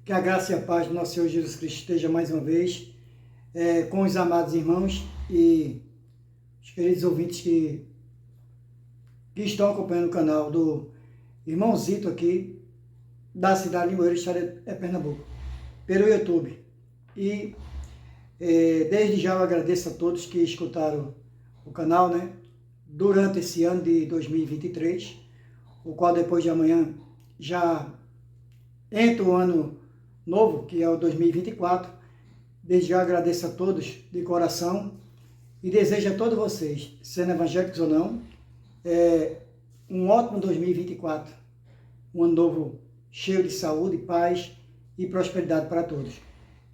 Que a graça e a paz do nosso Senhor Jesus Cristo esteja mais uma vez com os amados irmãos e os queridos ouvintes que estão acompanhando o canal do irmão Zito aqui, da cidade de Moeiro, estado de Pernambuco, pelo YouTube. E desde já eu agradeço a todos que escutaram o canal, né, durante esse ano de 2023, o qual depois de amanhã já entra o ano novo, que é o 2024. Desde já agradeço a todos de coração e desejo a todos vocês, sendo evangélicos ou não, um ótimo 2024, um ano novo cheio de saúde, paz e prosperidade para todos.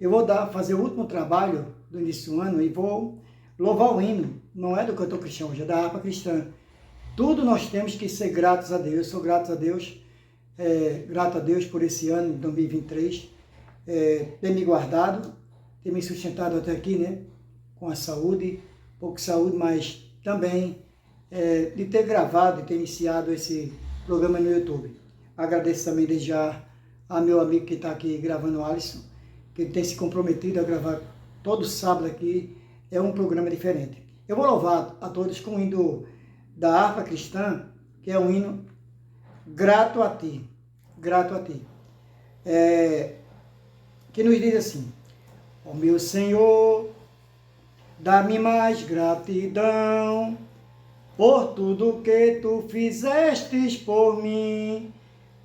Eu vou fazer o último trabalho do início do ano e vou louvar o hino, não é do cantor cristão, hoje é da harpa cristã. Tudo nós temos que ser gratos a Deus. Eu sou grato a Deus por esse ano de 2023, ter me guardado, ter me sustentado até aqui, né, com a saúde, pouco saúde, mas também de ter gravado e ter iniciado esse programa no YouTube. Agradeço também desde já a meu amigo que está aqui gravando, o Alisson, que ele tem se comprometido a gravar todo sábado aqui, é um programa diferente. Eu vou louvar a todos com o hino da harpa cristã, que é um hino grato a ti, que nos diz assim: ó meu Senhor, dá-me mais gratidão por tudo que tu fizestes por mim,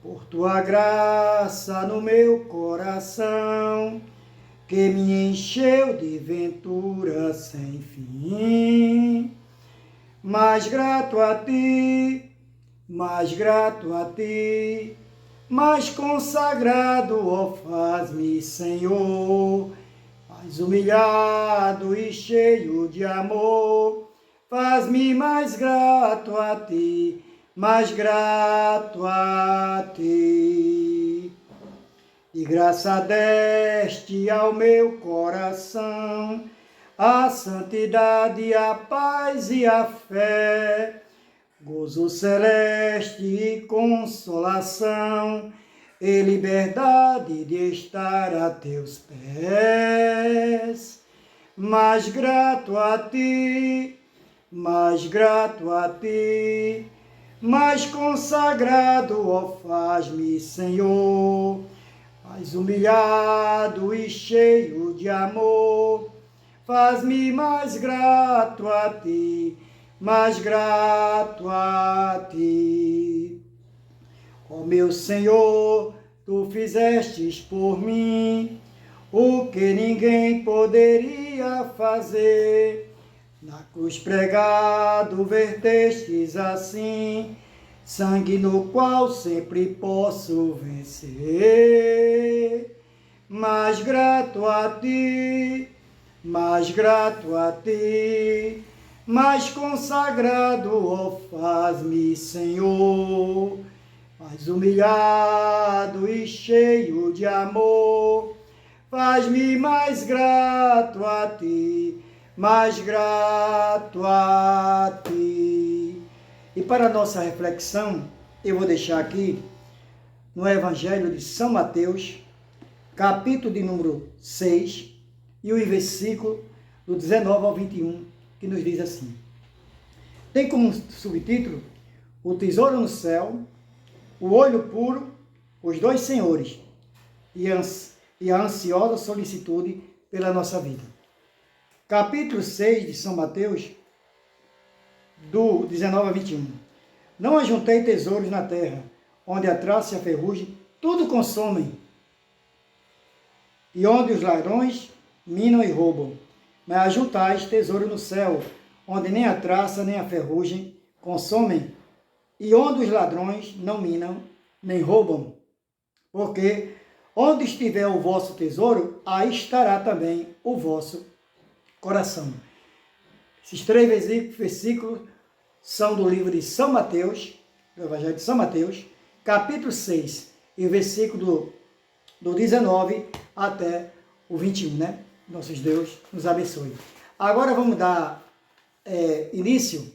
por tua graça no meu coração, que me encheu de ventura sem fim. Mais grato a ti, mais grato a ti, mais consagrado, ó, faz-me, Senhor, mais humilhado e cheio de amor, faz-me mais grato a ti, mais grato a ti. E graça deste ao meu coração, a santidade, a paz e a fé, gozo celeste e consolação, e liberdade de estar a teus pés. Mais grato a ti, mais grato a ti, mais consagrado, ó, faz-me, Senhor, mais humilhado e cheio de amor, faz-me mais grato a ti, mais grato a ti. Ó meu Senhor, tu fizestes por mim o que ninguém poderia fazer. Na cruz pregado vertestes assim sangue no qual sempre posso vencer. Mais grato a ti, mais grato a ti, mais consagrado, ó, faz-me, Senhor, mais humilhado e cheio de amor, faz-me mais grato a ti, mais grato a ti. E para a nossa reflexão, eu vou deixar aqui no Evangelho de São Mateus, capítulo de número 6, e o versículo do 19 ao 21, que nos diz assim: tem como subtítulo o tesouro no céu, o olho puro, os dois senhores e a ansiosa solicitude pela nossa vida. Capítulo 6 de São Mateus, do 19 a 21. Não ajuntei tesouros na terra, onde a traça e a ferrugem tudo consomem, e onde os ladrões minam e roubam. Mas ajuntais tesouro no céu, onde nem a traça nem a ferrugem consomem, e onde os ladrões não minam nem roubam. Porque onde estiver o vosso tesouro, aí estará também o vosso coração. Esses 3 versículos são do livro de São Mateus, do Evangelho de São Mateus, capítulo 6, e o versículo do 19 até o 21, né? Nosso Deus nos abençoe. Agora vamos dar início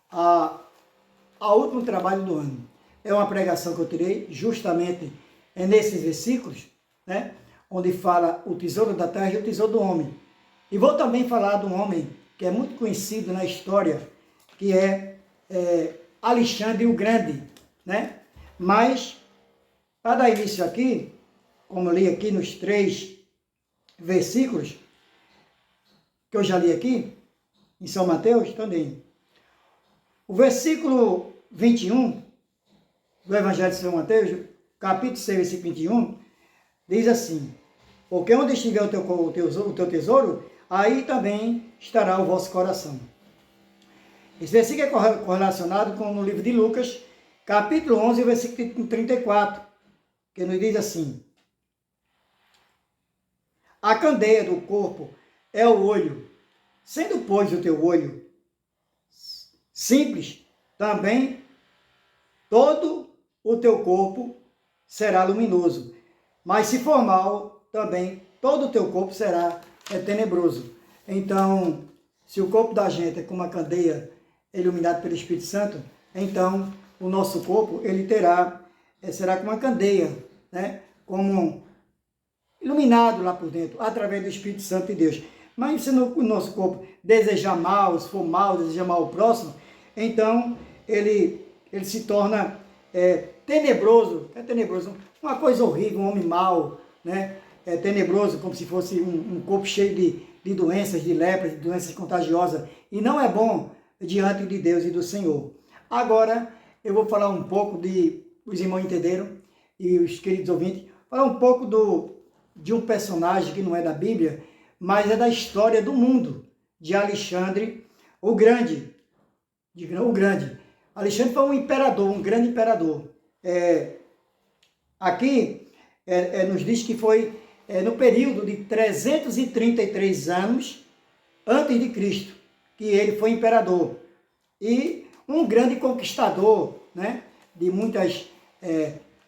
ao último trabalho do ano. É uma pregação que eu tirei justamente nesses versículos, né? Onde fala o tesouro da terra e o tesouro do homem. E vou também falar de um homem que é muito conhecido na história, que é Alexandre o Grande, né? Mas, para dar início aqui, como eu li aqui nos 3 versículos, que eu já li aqui, em São Mateus também. O versículo 21 do Evangelho de São Mateus, capítulo 6, versículo 21, diz assim: porque onde estiver o teu tesouro, aí também estará o vosso coração. Esse versículo é correlacionado com no livro de Lucas, capítulo 11, versículo 34, que nos diz assim: a candeia do corpo é o olho. Sendo, pois, o teu olho simples, também todo o teu corpo será luminoso. Mas se for mal, também todo o teu corpo será tenebroso. Então, se o corpo da gente é como uma candeia iluminada pelo Espírito Santo, então o nosso corpo ele será como uma candeia, né? Como iluminado lá por dentro, através do Espírito Santo de Deus. Mas se o nosso corpo desejar mal, se for mal, desejar mal ao próximo, então ele se torna tenebroso, uma coisa horrível, um homem mau, né? Tenebroso, como se fosse um corpo cheio de doenças, de lepra, de doenças contagiosas, e não é bom diante de Deus e do Senhor. Agora, eu vou falar um pouco os irmãos entenderam, e os queridos ouvintes, falar um pouco de um personagem que não é da Bíblia, mas é da história do mundo, de Alexandre o Grande. Alexandre foi um imperador, um grande imperador. Aqui nos diz que foi no período de 333 anos antes de Cristo, que ele foi imperador. E um grande conquistador, né, de muitas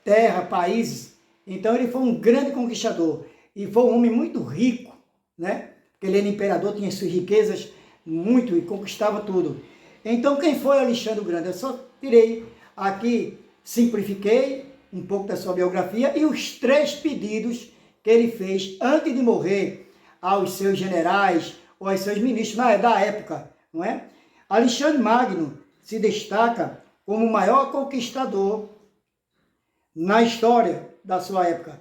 terras, países. Então ele foi um grande conquistador e foi um homem muito rico, né? Porque ele era imperador, tinha suas riquezas muito e conquistava tudo. Então quem foi Alexandre o Grande? Eu só tirei aqui, simplifiquei um pouco da sua biografia e os 3 pedidos que ele fez antes de morrer aos seus generais ou aos seus ministros da época, não é? Alexandre Magno se destaca como o maior conquistador na história da sua época.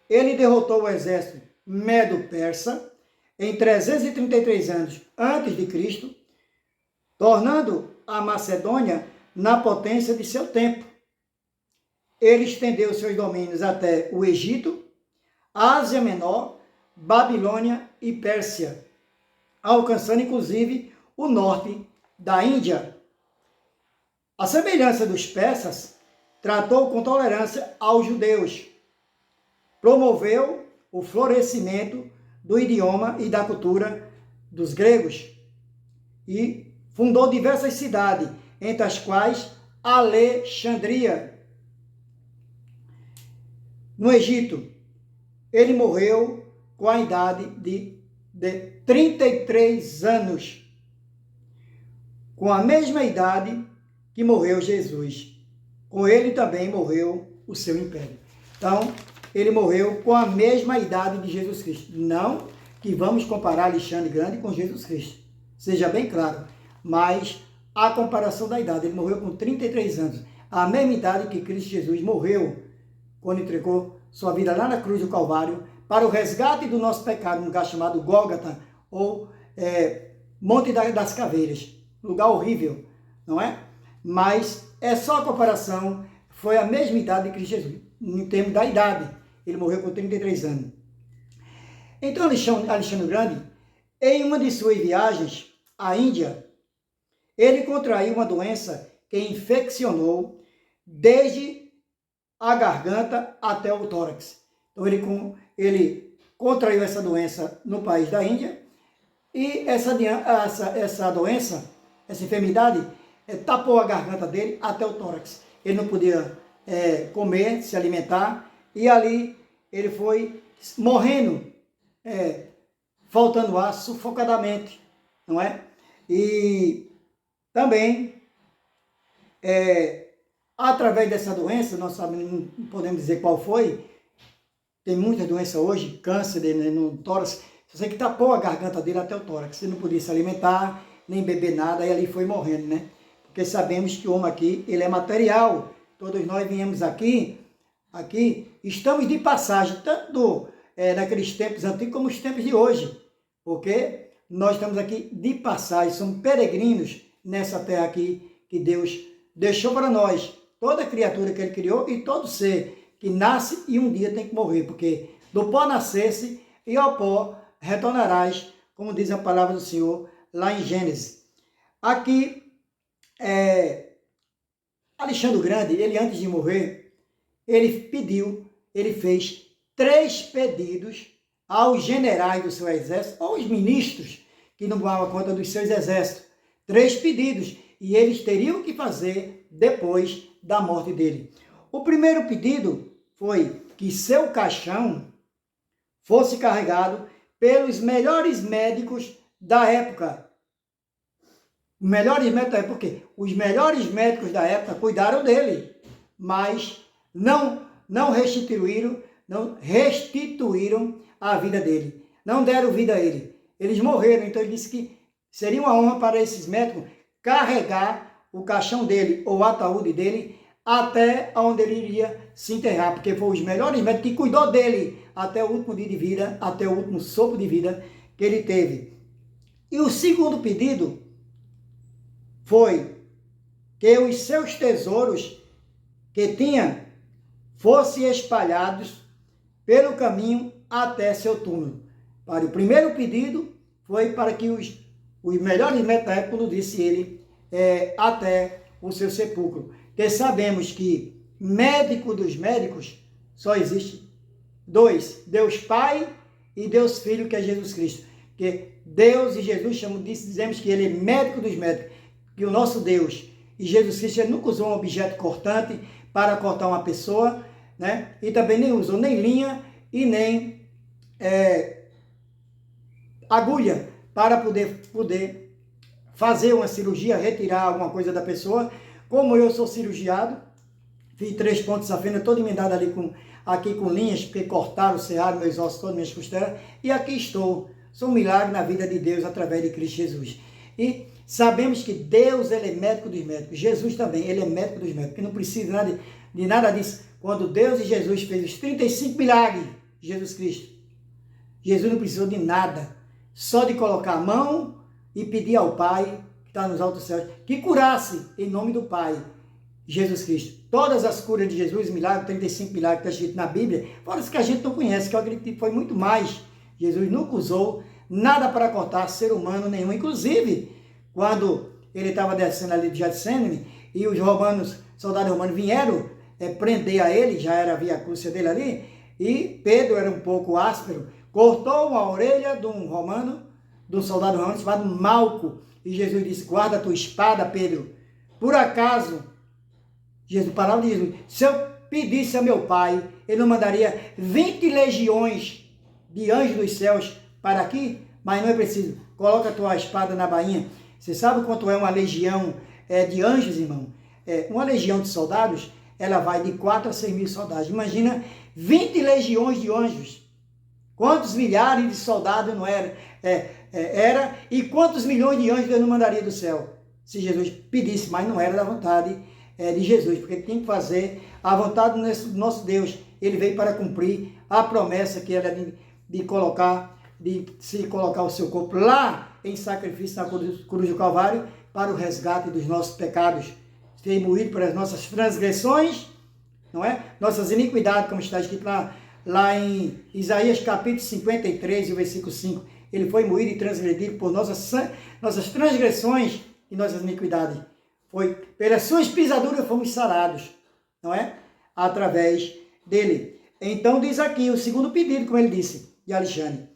Ele derrotou o exército medo-persa em 333 anos antes de Cristo, tornando a Macedônia na potência de seu tempo. Ele estendeu seus domínios até o Egito, Ásia Menor, Babilônia e Pérsia, alcançando inclusive o norte da Índia. A semelhança dos persas, tratou com tolerância aos judeus, promoveu o florescimento do idioma e da cultura dos gregos e fundou diversas cidades, entre as quais Alexandria. No Egito, ele morreu com a idade de 33 anos, com a mesma idade que morreu Jesus. Com ele também morreu o seu império. Então, ele morreu com a mesma idade de Jesus Cristo. Não que vamos comparar Alexandre Grande com Jesus Cristo. Seja bem claro. Mas a comparação da idade. Ele morreu com 33 anos. A mesma idade que Cristo Jesus morreu quando entregou sua vida lá na cruz do Calvário para o resgate do nosso pecado, num lugar chamado Gólgota, ou Monte das Caveiras. Lugar horrível, não é? Mas é só a comparação, foi a mesma idade de Cristo Jesus, em termos da idade. Ele morreu com 33 anos. Então, Alexandre Grande, em uma de suas viagens à Índia, ele contraiu uma doença que infeccionou desde a garganta até o tórax. Então, ele contraiu essa doença no país da Índia e essa doença, essa enfermidade, tapou a garganta dele até o tórax. Ele não podia comer, se alimentar, e ali ele foi morrendo, faltando ar sufocadamente, não é? E também, através dessa doença, nós não podemos dizer qual foi, tem muita doença hoje, câncer no tórax. Você que tapou a garganta dele até o tórax. Ele não podia se alimentar, nem beber nada, e ali foi morrendo, né? Porque sabemos que o homem aqui, ele é material. Todos nós viemos aqui, estamos de passagem, tanto naqueles tempos antigos como os tempos de hoje. Porque nós estamos aqui de passagem, somos peregrinos nessa terra aqui que Deus deixou para nós. Toda criatura que Ele criou e todo ser que nasce e um dia tem que morrer. Porque do pó nascesse e ao pó retornarás, como diz a palavra do Senhor lá em Gênesis. Aqui, Alexandre o Grande, ele antes de morrer, ele fez 3 pedidos aos generais do seu exército, aos ministros que não davam conta dos seus exércitos. 3 pedidos, e eles teriam que fazer depois da morte dele. O primeiro pedido foi que seu caixão fosse carregado pelos melhores médicos da época. Os melhores médicos da época, porque os melhores médicos da época cuidaram dele, mas não restituíram a vida dele. Não deram vida a ele. Eles morreram, então ele disse que seria uma honra para esses médicos carregar o caixão dele ou o ataúde dele até onde ele iria se enterrar, porque foram os melhores médicos que cuidou dele até o último dia de vida, até o último sopro de vida que ele teve. E o segundo pedido foi que os seus tesouros que tinha fossem espalhados pelo caminho até seu túmulo. Para o primeiro pedido foi para que os melhores médicos da época, como disse ele, até o seu sepulcro. Porque sabemos que médico dos médicos só existe 2, Deus Pai e Deus Filho, que é Jesus Cristo. Porque Deus e Jesus dizemos que ele é médico dos médicos, que o nosso Deus e Jesus Cristo, ele nunca usou um objeto cortante para cortar uma pessoa, né? E também nem usou nem linha e nem agulha para poder fazer uma cirurgia, retirar alguma coisa da pessoa. Como eu sou cirurgiado, fiz 3 pontos da fenda, todo emendado ali aqui com linhas, porque cortaram, serraram meus ossos, todas minhas costelas, e aqui estou. Sou um milagre na vida de Deus através de Cristo Jesus. E sabemos que Deus, ele é médico dos médicos. Jesus também, ele é médico dos médicos, que não precisa de nada disso. Quando Deus e Jesus fez os 35 milagres, Jesus Cristo, Jesus não precisou de nada, só de colocar a mão e pedir ao Pai, que está nos altos céus, que curasse em nome do Pai, Jesus Cristo. Todas as curas de Jesus, milagres, 35 milagres que está escrito na Bíblia, fora os que a gente não conhece, que eu acredito que foi muito mais. Jesus nunca usou nada para cortar ser humano nenhum. Inclusive, quando ele estava descendo ali de Getsemane e os soldados romanos vieram prender a ele, já era a via cruz dele ali, e Pedro era um pouco áspero, cortou uma orelha de um soldado romano chamado Malco, e Jesus disse: guarda a tua espada, Pedro. Por acaso, palavra de Jesus, se eu pedisse a meu Pai, ele não mandaria 20 legiões de anjos dos céus para aqui? Mas não é preciso. Coloca a tua espada na bainha. Você sabe quanto é uma legião de anjos, irmão? Uma legião de soldados, ela vai de 4 a 6 mil soldados. Imagina 20 legiões de anjos. Quantos milhares de soldados não era? E quantos milhões de anjos Deus não mandaria do céu? Se Jesus pedisse, mas não era da vontade de Jesus, porque ele tinha que fazer a vontade do nosso Deus. Ele veio para cumprir a promessa que era de se colocar o seu corpo lá em sacrifício na cruz do Calvário para o resgate dos nossos pecados. Foi moído pelas nossas transgressões, não é? Nossas iniquidades, como está escrito lá em Isaías capítulo 53, o versículo 5. Ele foi moído e transgredido por nossas transgressões e nossas iniquidades. Foi pelas suas pisaduras fomos sarados, não é? Através dele. Então diz aqui o segundo pedido, como ele disse, de Alexandre.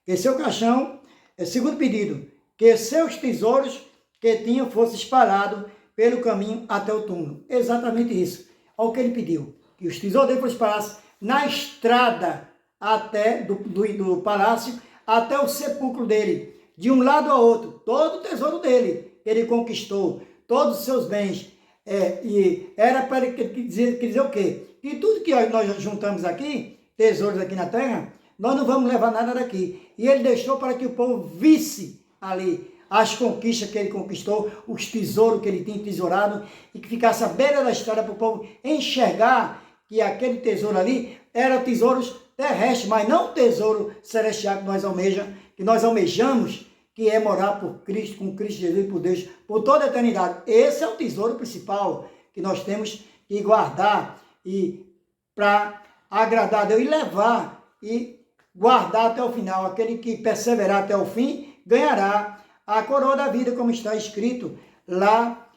Que seu caixão, segundo pedido, que seus tesouros que tinham fossem espalhados pelo caminho até o túmulo. Exatamente isso. Olha o que ele pediu. Que os tesouros dele fossem espalhados na estrada até do palácio até o sepulcro dele, de um lado ao outro, todo o tesouro dele, que ele conquistou, todos os seus bens, e era para dizer o quê? Que tudo que nós juntamos aqui, tesouros aqui na terra, nós não vamos levar nada daqui. E ele deixou para que o povo visse ali as conquistas que ele conquistou, os tesouros que ele tinha tesourado, e que ficasse à beira da estrada para o povo enxergar que aquele tesouro ali era tesouros terrestres, mas não tesouro celestial que nós almejamos, que é morar por Cristo, com Cristo Jesus e por Deus, por toda a eternidade. Esse é o tesouro principal que nós temos que guardar e para agradar a Deus e levar e guardar até o final. Aquele que perseverar até o fim ganhará a coroa da vida, como está escrito lá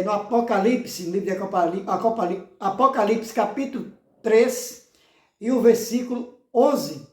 no Apocalipse, no livro de Apocalipse, capítulo 3, e o versículo 11,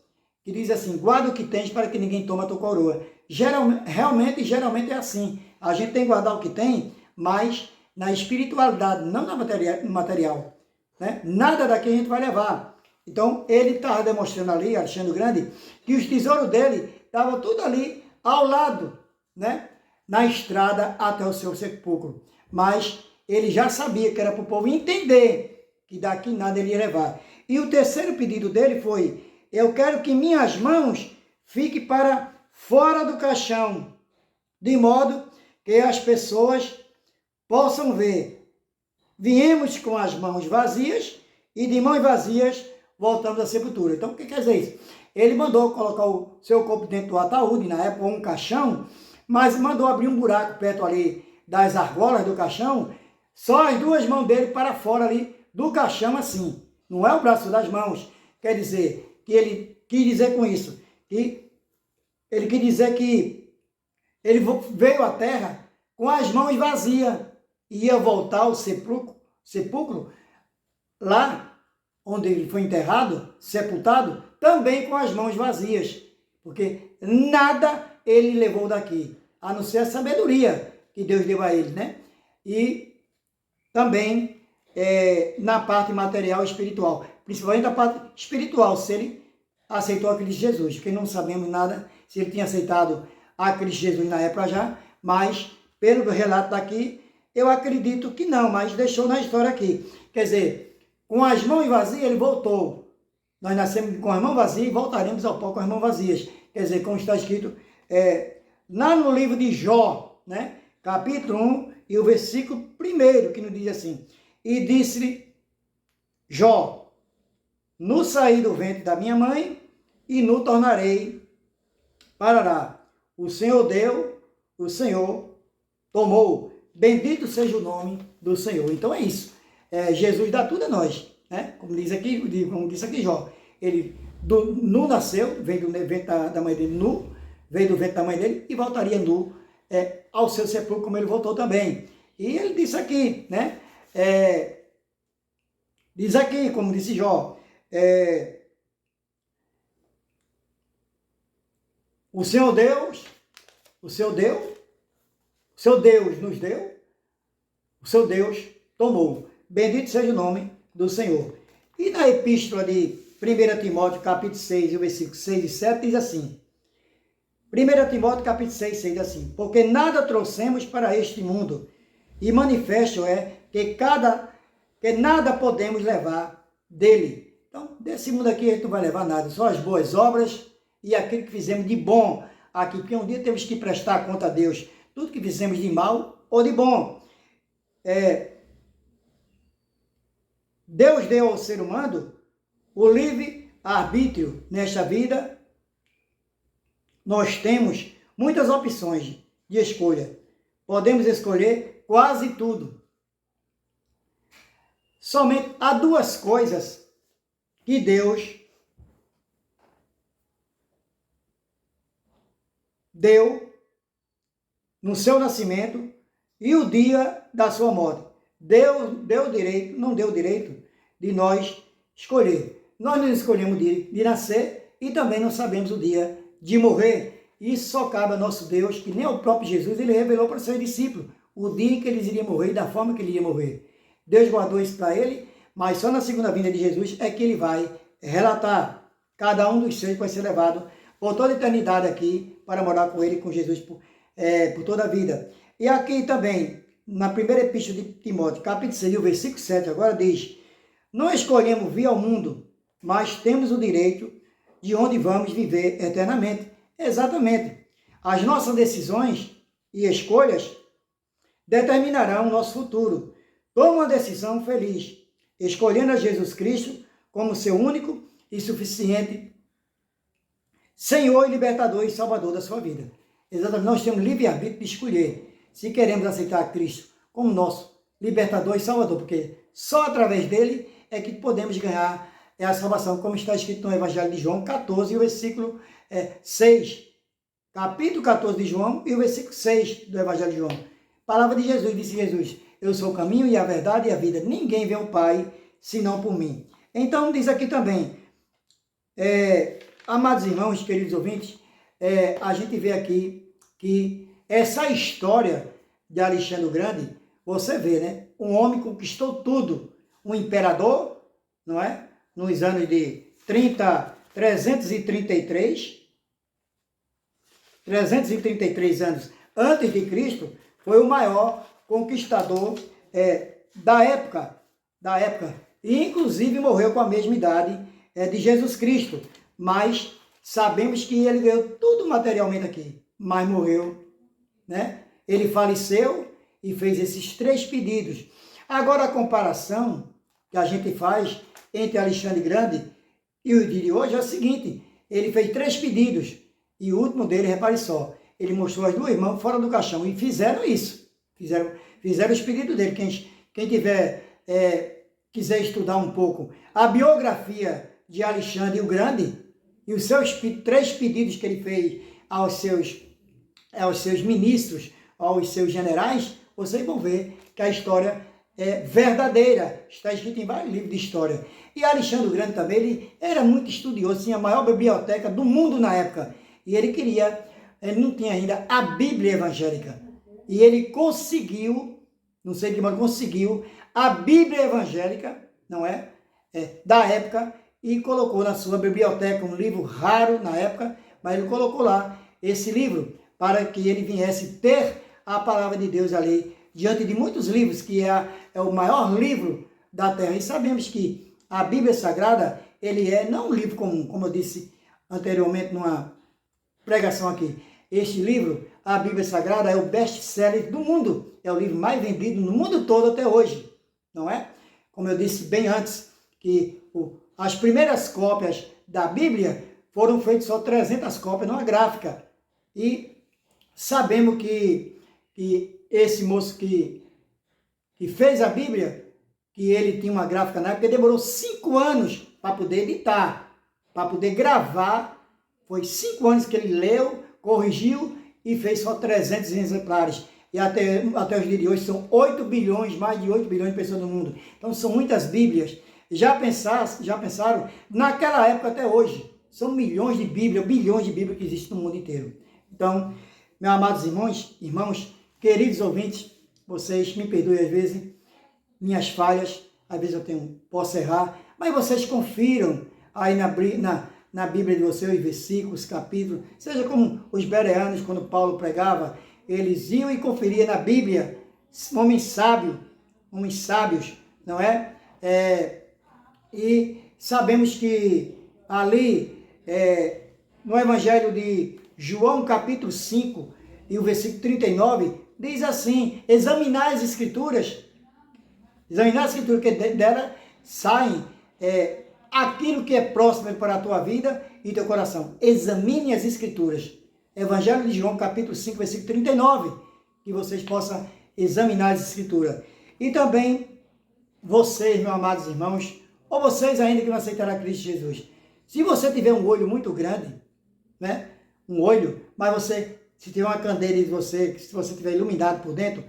que diz assim: guarda o que tens para que ninguém tome a tua coroa. Geralmente é assim. A gente tem que guardar o que tem, mas na espiritualidade, não no material. Né? Nada daqui a gente vai levar. Então, ele estava demonstrando ali, Alexandre Grande, que os tesouros dele estavam tudo ali ao lado, né? Na estrada até o seu sepulcro. Mas ele já sabia que era para o povo entender que daqui nada ele ia levar. E o terceiro pedido dele foi: eu quero que minhas mãos fiquem para fora do caixão, de modo que as pessoas possam ver. Viemos com as mãos vazias e de mãos vazias voltamos à sepultura. Então, o que quer dizer isso? Ele mandou colocar o seu corpo dentro do ataúde, na época um caixão, mas mandou abrir um buraco perto ali das argolas do caixão, só as duas mãos dele para fora ali do caixão assim. Não é o braço das mãos. Quer dizer, que ele quis dizer com isso, que ele quis dizer que ele veio à terra com as mãos vazias e ia voltar ao sepulcro lá onde ele foi enterrado, sepultado, também com as mãos vazias, porque nada ele levou daqui, a não ser a sabedoria que Deus deu a ele, né? E também na parte material e espiritual, principalmente na parte espiritual, se ele aceitou a Cristo Jesus, porque não sabemos nada se ele tinha aceitado a Cristo Jesus na época já, mas pelo relato daqui, eu acredito que não, mas deixou na história aqui. Quer dizer, com as mãos vazias ele voltou. Nós nascemos com as mãos vazias e voltaremos ao pó com as mãos vazias. Quer dizer, como está escrito lá no livro de Jó, né? Capítulo 1 e o versículo 1, que nos diz assim: e disse-lhe Jó: no saí do ventre da minha mãe e no tornarei parará. O Senhor deu, o Senhor tomou. Bendito seja o nome do Senhor. Então é isso. Jesus dá tudo a nós, né? Como disse aqui Jó. Ele nu nasceu, veio do ventre da mãe dele nu, veio do ventre da mãe dele e voltaria nu ao seu sepulcro, como ele voltou também. E ele disse aqui, né? Diz aqui, como disse Jó, o seu Deus nos deu, o seu Deus tomou. Bendito seja o nome do Senhor. E na epístola de 1 Timóteo, capítulo 6, versículos 6 e 7, diz assim: 1 Timóteo, capítulo 6, 6, diz assim: porque nada trouxemos para este mundo, e manifesto é que nada podemos levar dele. Então, desse mundo aqui a gente não vai levar nada, só as boas obras e aquilo que fizemos de bom aqui, porque um dia temos que prestar conta a Deus, tudo que fizemos de mal ou de bom. Deus deu ao ser humano o livre-arbítrio nesta vida. Nós temos muitas opções de escolha. Podemos escolher quase tudo. Somente há duas coisas que Deus deu no seu nascimento e o dia da sua morte. Não deu direito de nós escolher. Nós não escolhemos de nascer e também não sabemos o dia de morrer. Isso só cabe ao nosso Deus, que nem o próprio Jesus, ele revelou para os seus discípulos o dia que eles iriam morrer e da forma que ele iria morrer. Deus guardou isso para ele, mas só na segunda vinda de Jesus é que ele vai relatar. Cada um dos seus vai ser levado por toda a eternidade aqui para morar com ele, com Jesus, por toda a vida. E aqui também, na primeira epístola de Timóteo, capítulo 6, versículo 7, agora diz: não escolhemos vir ao mundo mas temos o direito de onde vamos viver eternamente. Exatamente. As nossas decisões e escolhas determinarão o nosso futuro. Toma uma decisão feliz, escolhendo a Jesus Cristo como seu único e suficiente Senhor e libertador e salvador da sua vida. Exatamente, nós temos livre-arbítrio de escolher se queremos aceitar Cristo como nosso libertador e salvador, porque só através dele é que podemos ganhar a salvação, como está escrito no Evangelho de João 14, o versículo 6. Capítulo 14 de João e o versículo 6 do Evangelho de João. Palavra de Jesus, disse Jesus: eu sou o caminho e a verdade e a vida. Ninguém vê o Pai senão por mim. Então diz aqui também, amados irmãos, queridos ouvintes, a gente vê aqui que essa história de Alexandre o Grande, você vê, né? Um homem conquistou tudo, um imperador, não é? Nos anos de 333 anos antes de Cristo, foi o maior conquistador da época, e inclusive morreu com a mesma idade de Jesus Cristo, mas sabemos que ele ganhou tudo materialmente aqui, mas morreu, né? Ele faleceu e fez esses 3 pedidos. Agora a comparação que a gente faz entre Alexandre Grande e o dia de hoje é o seguinte: ele fez 3 pedidos e o último dele, repare só, ele mostrou as 2 mãos fora do caixão e fizeram isso, fizeram os pedidos dele. Quem quiser estudar um pouco a biografia de Alexandre o Grande e os seus 3 pedidos que ele fez aos seus ministros, aos seus generais, vocês vão ver que a história é verdadeira, está escrito em vários livros de história. E Alexandre o Grande também, ele era muito estudioso, tinha a maior biblioteca do mundo na época, e ele não tinha ainda a Bíblia evangélica, e ele conseguiu, não sei de que modo conseguiu, a Bíblia evangélica, não é? Da época, e colocou na sua biblioteca, um livro raro na época, mas ele colocou lá esse livro, para que ele viesse ter a palavra de Deus ali, diante de muitos livros, que é o maior livro da terra. E sabemos que a Bíblia Sagrada, ele não um livro comum, como eu disse anteriormente numa pregação aqui. Este livro, a Bíblia Sagrada, é o best-seller do mundo, é o livro mais vendido no mundo todo até hoje, não é? Como eu disse bem antes, que as primeiras cópias da Bíblia foram feitas só 300 cópias numa gráfica. E sabemos que esse moço que fez a Bíblia, que ele tinha uma gráfica na época, demorou 5 anos para poder editar, para poder gravar. Foi 5 anos que ele leu, corrigiu e fez só 300 exemplares. E até os dias de hoje são 8 bilhões, mais de 8 bilhões de pessoas no mundo. Então são muitas Bíblias. Já pensaram, naquela época até hoje, são milhões de Bíblias, bilhões de Bíblias que existem no mundo inteiro. Então, meus amados irmãos, queridos ouvintes, vocês me perdoem às vezes, minhas falhas, às vezes eu posso errar, mas vocês confiram aí na Bíblia de vocês, os versículos, capítulos, seja como os bereanos, quando Paulo pregava, eles iam e conferiam na Bíblia, homens sábios, não é? E sabemos que ali, no Evangelho de João, capítulo 5, e o versículo 39, diz assim: examinar as Escrituras, que dela saem aquilo que é próximo para a tua vida e teu coração. Examine as Escrituras. Evangelho de João, capítulo 5, versículo 39, que vocês possam examinar as Escrituras. E também, vocês, meus amados irmãos, ou vocês ainda que não aceitarão Cristo Jesus, se você tiver um olho muito grande, né? Um olho, mas se tiver uma candeia de você, se você tiver iluminado por dentro,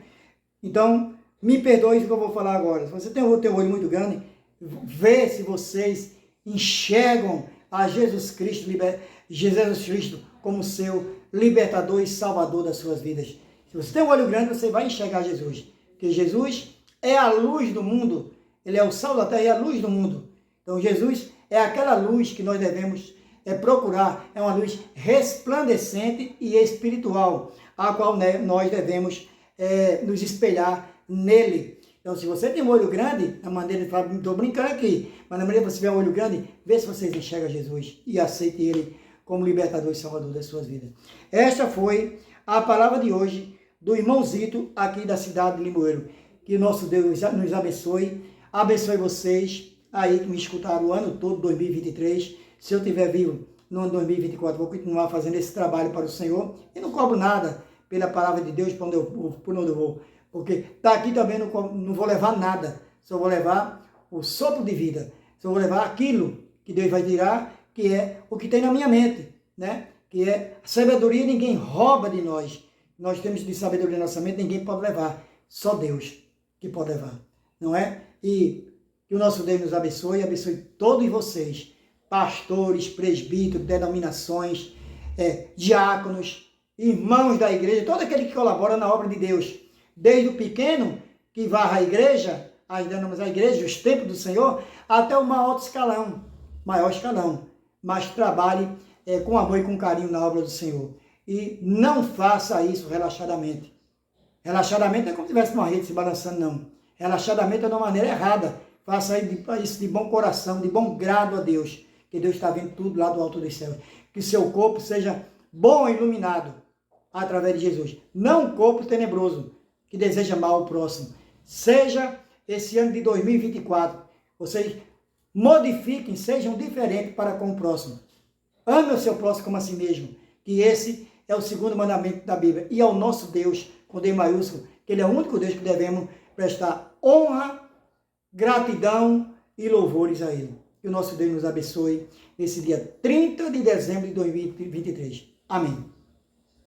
então, me perdoe isso que eu vou falar agora. Se você tem o teu olho muito grande, vê se vocês enxergam a Jesus Cristo como seu libertador e salvador das suas vidas. Se você tem um olho grande, você vai enxergar Jesus, porque Jesus é a luz do mundo, ele é o sal da terra e a luz do mundo. Então Jesus é aquela luz que nós devemos procurar, é uma luz resplandecente e espiritual, a qual nós devemos nos espelhar nele. Então, se você tem um olho grande, na maneira de falar, estou brincando aqui, mas na maneira que você tiver um olho grande, vê se vocês enxergam Jesus e aceite Ele como libertador e salvador das suas vidas. Esta foi a palavra de hoje do irmãozito aqui da cidade de Limoeiro. Que nosso Deus nos abençoe vocês aí que me escutaram o ano todo, 2023. Se eu estiver vivo no ano 2024, vou continuar fazendo esse trabalho para o Senhor e não cobro nada pela palavra de Deus por onde eu vou. Porque tá aqui também não vou levar nada, só vou levar o sopro de vida, só vou levar aquilo que Deus vai tirar, que é o que tem na minha mente, né? Que é sabedoria, ninguém rouba de nós. Nós temos de sabedoria na nossa mente, ninguém pode levar, só Deus que pode levar, não é? E que o nosso Deus nos abençoe todos vocês, pastores, presbíteros, denominações, diáconos, irmãos da igreja, todo aquele que colabora na obra de Deus. Desde o pequeno, que varra a igreja, a igreja, os templos do Senhor, até o maior escalão, mas trabalhe com amor e com carinho na obra do Senhor. E não faça isso relaxadamente. Relaxadamente não é como se tivesse uma rede se balançando, não. Relaxadamente é de uma maneira errada. Faça isso de bom coração, de bom grado a Deus, que Deus está vendo tudo lá do alto dos céus. Que seu corpo seja bom e iluminado através de Jesus. Não um corpo tenebroso, que deseja mal ao próximo. Seja esse ano de 2024, vocês modifiquem, sejam diferentes para com o próximo. Ame o seu próximo como a si mesmo, que esse é o segundo mandamento da Bíblia. E ao nosso Deus, com D maiúsculo, que Ele é o único Deus que devemos prestar honra, gratidão e louvores a Ele. Que o nosso Deus nos abençoe nesse dia 30 de dezembro de 2023. Amém.